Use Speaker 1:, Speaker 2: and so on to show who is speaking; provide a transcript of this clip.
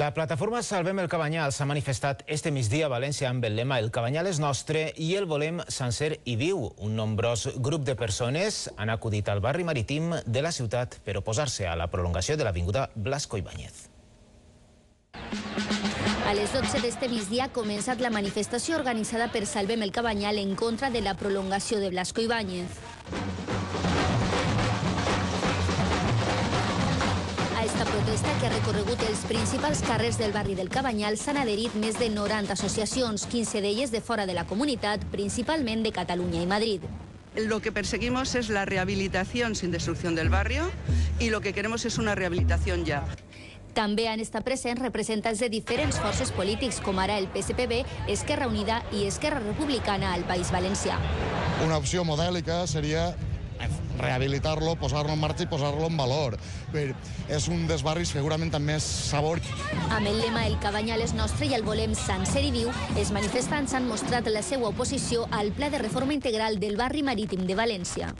Speaker 1: La plataforma Salvem el Cabanyal s'ha manifestat este migdia a València amb el lema «El Cabanyal és nostre i el volem sencer i viu». Un nombrós grup de persones han acudit al barri marítim de la ciutat per oposar-se a la prolongació de l'avinguda Blasco Ibáñez.
Speaker 2: A les 12 d'este migdia ha començat la manifestació organitzada per Salvem el Cabanyal en contra de la prolongació de Blasco Ibáñez. A esta protesta, que ha recorregut els principals carrers del barri del Cabanyal, s'han adherit més de 90 associacions, 15 d'elles de fora de la comunitat, principalment de Catalunya i Madrid.
Speaker 3: Lo que perseguimos es la rehabilitación sin destrucción del barrio y lo que queremos es una rehabilitación ya.
Speaker 2: També han estat presents representants de diferents forces polítics, com ara el PSPB, Esquerra Unida i Esquerra Republicana al País Valencià.
Speaker 4: Una opció modèlica seria rehabilitar-lo, posar-lo en marxa i posar-lo en valor. És un dels barris segurament amb més sabor.
Speaker 2: Amb el lema «El Cabanyal és nostre i el volem sencer i viu», els manifestants han mostrat la seva oposició al pla de reforma integral del barri marítim de València.